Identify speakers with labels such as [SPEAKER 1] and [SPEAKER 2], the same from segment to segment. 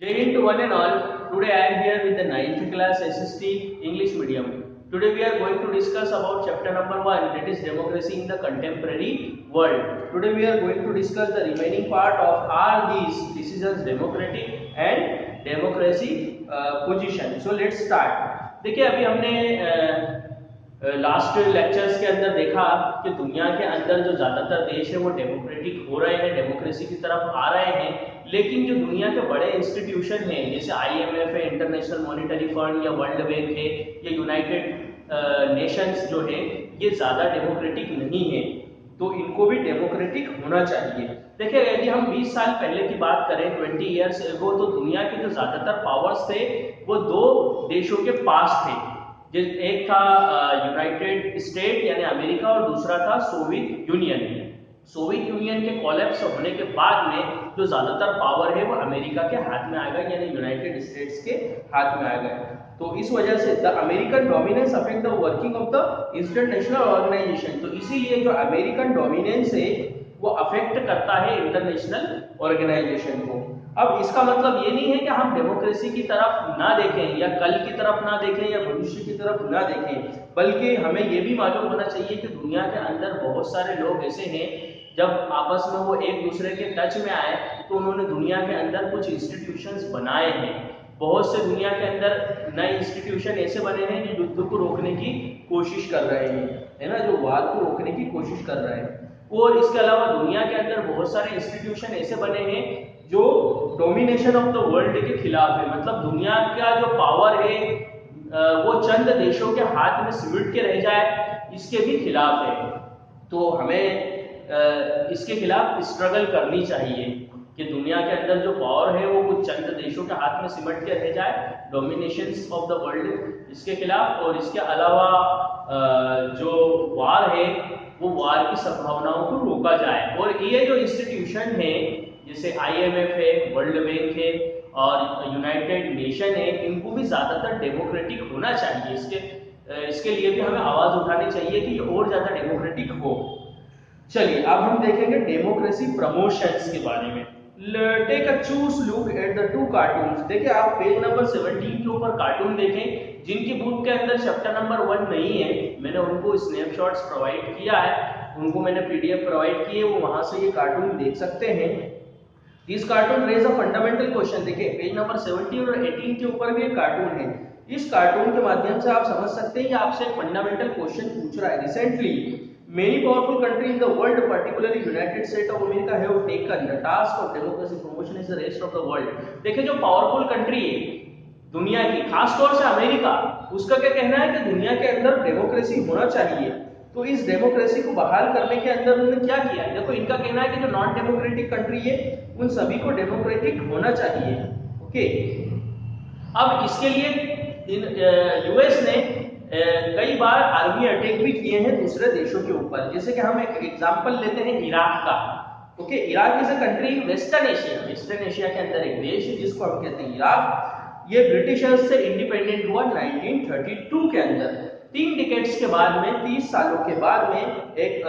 [SPEAKER 1] Jai Hind to one and all. Today I am here with the 9th class SST English medium. Today we are going to discuss about chapter number 1, that is democracy in the contemporary world. Today we are going to discuss the remaining part of are these decisions democratic and democracy position. So let's start. देखिए अभी हमने last lectures के अंदर देखा कि दुनिया के अंदर जो ज़्यादातर देश है वो डेमोक्रेटिक हो रहे हैं, डेमोक्रेसी की तरफ आ रहे हैं, लेकिन जो दुनिया के बड़े इंस्टीट्यूशन हैं जैसे आईएमएफ है, इंटरनेशनल मॉनेटरी फंड या वर्ल्ड बैंक है या यूनाइटेड नेशंस जो है ये ज़्यादा डेमोक्रेटिक नहीं है, तो इनको भी डेमोक्रेटिक होना चाहिए। देखिए यदि हम 20 साल पहले की बात करें 20 ईयर्स एगो, तो दुनिया के जो ज़्यादातर पावर्स थे वो दो देशों के पास थे। एक था यूनाइटेड स्टेट यानी अमेरिका और दूसरा था सोवियत यूनियन। सोवियत यूनियन के कोलैप्स होने के बाद में जो ज्यादातर पावर है वो अमेरिका के हाथ में आ गया यानी यूनाइटेड स्टेट्स के हाथ में आ गया। तो इस वजह से the American dominance affect the working of the international organisation. तो इसीलिए जो अमेरिकन डोमिनेंस है वो अफेक्ट करता है इंटरनेशनल ऑर्गेनाइजेशन को। अब इसका मतलब ये नहीं है कि हम डेमोक्रेसी की तरफ ना देखें या कल की तरफ ना देखें या भविष्य की तरफ ना देखें, बल्कि हमें ये भी मालूम होना चाहिए कि दुनिया के अंदर बहुत सारे लोग ऐसे हैं जब आपस में वो एक दूसरे के टच में आए तो उन्होंने दुनिया के अंदर कुछ इंस्टीट्यूशंस बनाए हैं। बहुत से दुनिया के अंदर नए इंस्टीट्यूशन ऐसे बने हैं जो युद्ध को रोकने की कोशिश कर रहे हैं, है ना, जो वाद को रोकने की कोशिश कर रहे हैं। और इसके अलावा दुनिया के अंदर बहुत सारे इंस्टीट्यूशन ऐसे बने हैं जो डोमिनेशन ऑफ द वर्ल्ड के खिलाफ है, मतलब दुनिया का जो पावर है वो चंद देशों के हाथ में सिमट के रह जाए इसके भी खिलाफ है। तो हमें इसके खिलाफ स्ट्रगल करनी चाहिए कि दुनिया के अंदर जो पावर है वो कुछ चंद देशों के हाथ में सिमट के रह जाए, डोमिनेशन ऑफ द वर्ल्ड इसके खिलाफ। और इसके अलावा जो वार है वो वार की संभावनाओं को रोका जाए। और ये जो इंस्टीट्यूशन है जैसे आईएमएफ है, वर्ल्ड बैंक है और यूनाइटेड नेशन है, इनको भी ज्यादातर डेमोक्रेटिक होना चाहिए। इसके लिए भी हमें आवाज उठानी चाहिए कि ये और ज्यादा डेमोक्रेटिक हो। चलिए अब हम देखेंगे डेमोक्रेसी प्रमोशंस के बारे में। टेक अ चूज look at the two cartoons. देखिए आप पेज नंबर 17 के ऊपर कार्टून देखें। जिनकी बुक के अंदर चैप्टर नंबर 1 नहीं है मैंने उनको स्नैपशॉट्स प्रोवाइड किया है, उनको मैंने पीडीएफ प्रोवाइड की है, वो वहां से ये कार्टून देख सकते हैं। This cartoon raise a fundamental question. देखिए पेज नंबर 17 और 18 के ऊपर भी एक कार्टून है। इस कार्टून के माध्यम से आप समझ सकते हैं कि आपसे एक फंडामेंटल क्वेश्चन पूछ रहा है। Recently many powerful countries in the world, particularly United States of America, have taken the task of democracy promotion as the rest of the world। देखिए जो पावरफुल कंट्री है दुनिया की, खास तौर से अमेरिका, उसका क्या कहना है कि दुनिया के अंदर डेमोक्रेसी होना चाहिए। तो इस डेमोक्रेसी को बहाल करने के अंदर उन्होंने क्या किया? देखो इनका कहना है कि जो नॉन डेमोक्रेटिक कंट्री है उन सभी को डेमोक्रेटिक होना चाहिए। ओके, अब इसके लिए यूएस ने कई बार आर्मी अटैक भी किए हैं दूसरे देशों के ऊपर। जैसे कि हम एक एग्जांपल लेते हैं इराक का। Okay, Iraq is a country western Asia के अंदर एक देश है जिसको हम कहते हैं इराक। ये ब्रिटिशर्स से इंडिपेंडेंट हुआ 1932 के अंदर। 3 डिकेड्स के बाद में, 30 सालों के बाद में एक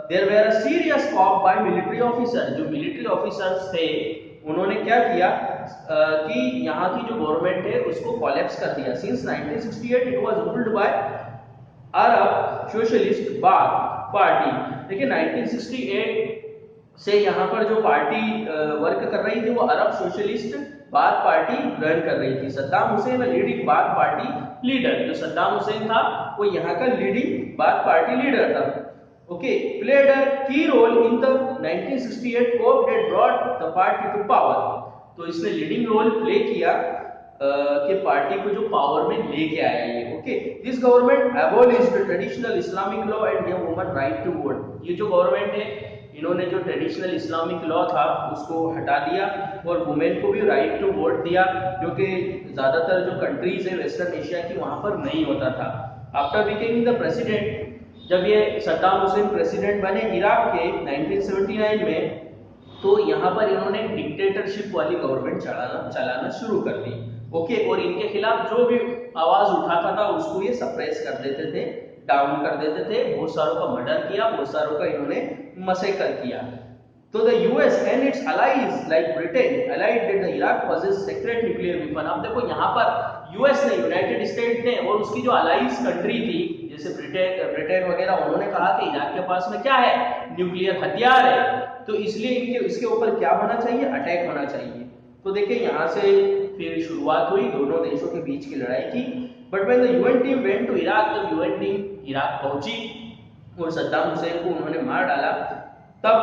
[SPEAKER 1] there were a serious coup by military officer. जो मिलिट्री ऑफिसर्स थे उन्होंने क्या किया कि यहाँ की जो गवर्नमेंट है उसको कोलैप्स कर दिया। Since 1968 it was ruled by Arab socialist bath party. देखिए 1968 से यहाँ पर जो पार्टी वर्क कर रही थी वो अरब सोशलिस्ट बाथ पार्टी रन कर रही थी। Saddam Hussain leading bath party leader. जो सद्दाम हुसैन था वो यहाँ का लीडिंग बाथ पार्टी लीडर था। Okay, played a key role in the 1968 coup that brought the party to power। तो इसने लीडिंग रोल प्ले किया कि पार्टी को जो पावर में लेके आया ये। Okay, this government abolished traditional Islamic law and gave women right to vote। ये जो गवर्नमेंट है इन्होंने जो ट्रेडिशनल इस्लामिक लॉ था उसको हटा दिया और वुमेन को भी राइट टू वोट दिया, जो कि ज्यादातर जो कंट्रीज है वेस्टर्न एशिया की वहां पर नहीं होता था। आफ्टर बिकमिंग द प्रेसिडेंट, जब ये सद्दाम हुसैन प्रेसिडेंट बने इराक के 1979 में, तो यहाँ पर इन्होंने डिक्टेटरशिप वाली गवर्नमेंट चलाना शुरू कर दी। ओके, और इनके खिलाफ जो भी आवाज उठाता था उसको ये सप्रेस कर देते थे, डाउन कर देते थे। बहुत सारों का मर्डर किया, बहुत सारों का इन्होंने मसैकर किया। तो the US and it's allies like Britain allied that the Iraq possesses secret nuclear weapon। अब देखो यहाँ पर यूएस ने, यूनाइटेड स्टेट ने और उसकी जो अलाइज कंट्री थी जैसे ब्रिटेन वगैरह, उन्होंने कहा कि इराक के पास में क्या है, न्यूक्लियर हथियार है, तो इसलिए इनके इसके ऊपर क्या होना चाहिए, अटैक होना चाहिए। तो देखिए यहाँ से फिर शुरुआत हुई दोनों देशों के बीच की लड़ाई की। But when the UN team went to Iraq, जब यूएन टीम इराक पहुंची और सद्दाम हुसैन को उन्होंने मार डाला, तब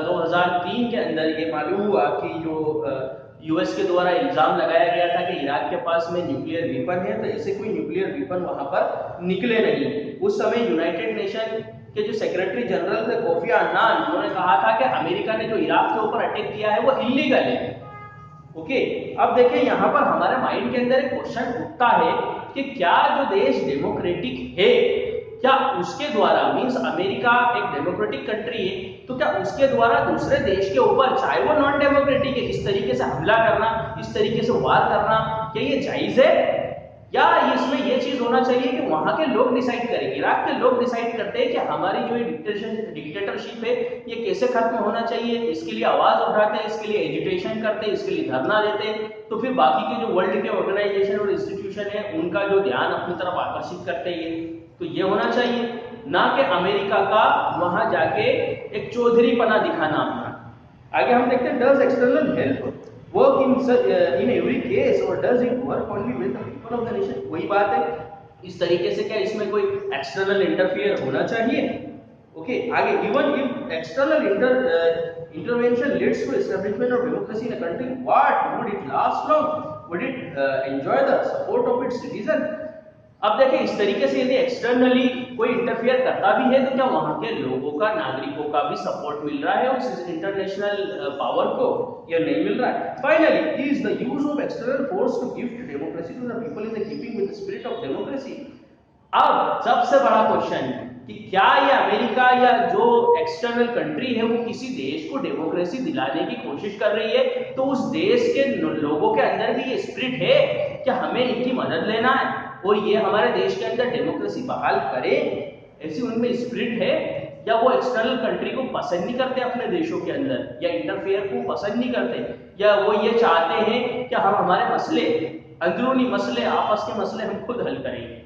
[SPEAKER 1] 2003 के अंदर ये मालूम हुआ कि जो यूएस के द्वारा इल्जाम लगाया गया था कि इराक के पास में न्यूक्लियर वेपन है, तो ऐसे कोई न्यूक्लियर वेपन वहां पर निकले नहीं। उस समय यूनाइटेड नेशन के जो सेक्रेटरी जनरल थे कोफी अन्नान, उन्होंने कहा था कि अमेरिका ने जो इराक के ऊपर अटैक किया है वो इलीगल है। ओके, अब देखिए यहाँ पर हमारे माइंड के अंदर एक क्वेश्चन उठता है कि क्या जो देश डेमोक्रेटिक है, क्या उसके द्वारा, मींस अमेरिका एक डेमोक्रेटिक कंट्री है, तो क्या उसके द्वारा दूसरे देश के ऊपर, चाहे वो नॉन डेमोक्रेटिक है, इस तरीके से हमला करना, इस तरीके से वार करना, क्या ये जायज है? या इसमें ये चीज होना चाहिए कि वहां के लोग डिसाइड करेंगे, इराक के लोग डिसाइड करते हैं कि हमारी जो डिक्टेटरशिप है ये कैसे खत्म होना चाहिए, इसके लिए आवाज उठाते हैं, इसके लिए एजिटेशन करते हैं, इसके लिए धरना देते हैं, तो फिर बाकी के जो वर्ल्ड के ऑर्गेनाइजेशन और इंस्टीट्यूशन है उनका जो ध्यान अपनी तरफ आकर्षित करते हैं। तो ये होना चाहिए, ना कि अमेरिका का वहां जाके एक चौधरीपना दिखाना अपना। आगे हम देखते हैं, does external help work in every case और does it work only with the people of the nation? वही बात है, इस तरीके से क्या इसमें कोई एक्सटर्नल इंटरफियर होना चाहिए? ओके, आगे, even if external intervention leads to establishment of democracy in a country, what would it last long? Would it enjoy the support of its citizen? अब देखिए, इस तरीके से यदि एक्सटर्नली कोई इंटरफियर करता भी है तो क्या वहां के लोगों का, नागरिकों का भी सपोर्ट मिल रहा है उस इंटरनेशनल पावर को, या नहीं मिल रहा है? Finally, is the use of external force to gift democracy to the people in the keeping with the spirit of democracy? अब सबसे बड़ा क्वेश्चन कि क्या ये अमेरिका या जो एक्सटर्नल कंट्री है वो किसी देश को डेमोक्रेसी दिलाने की कोशिश कर रही है, तो उस देश के लोगों के अंदर भी ये स्पिरिट है कि हमें इनकी मदद लेना है और ये हमारे देश के अंदर डेमोक्रेसी बहाल करे, ऐसी उनमें स्पिरिट है? या वो एक्सटर्नल कंट्री को पसंद नहीं करते अपने देशों के अंदर, या इंटरफेयर को पसंद नहीं करते, या वो ये चाहते हैं कि हम हमारे मसले, अंदरूनी मसले, आपस के मसले हम खुद हल करेंगे?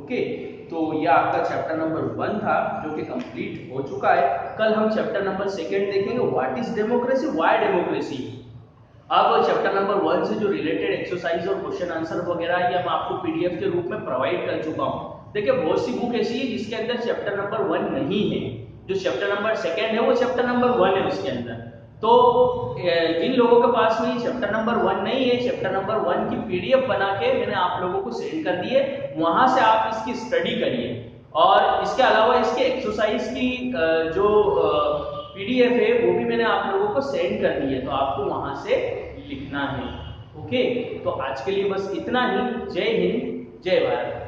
[SPEAKER 1] ओके, तो ये आपका चैप्टर नंबर 1 था जो कि कंप्लीट हो चुका है। कल हम चैप्टर नंबर 2 देखेंगे, what is democracy, why democracy. अब चैप्टर नंबर 1 से जो रिलेटेड एक्सरसाइज और क्वेश्चन आंसर वगैरह ये मैं आपको पीडीएफ के रूप में प्रोवाइड कर चुका हूँ। देखिए, बहुत सी बुक ऐसी है जिसके अंदर चैप्टर नंबर 1 नहीं है, जो चैप्टर नंबर 2 है वो चैप्टर नंबर 1 है उसके अंदर। तो जिन लोगों के पास में चैप्टर नंबर 1 नहीं है, चैप्टर नंबर 1 की पीडीएफ बना के मैंने आप लोगों को सेंड कर दी है, वहां से आप इसकी स्टडी करिए। और इसके अलावा इसके एक्सरसाइज की जो पीडीएफ है वो भी मैंने आप लोगों को सेंड कर दी है, तो आपको वहां से लिखना है। ओके, तो आज के लिए बस इतना ही। जय हिंद, जय भारत।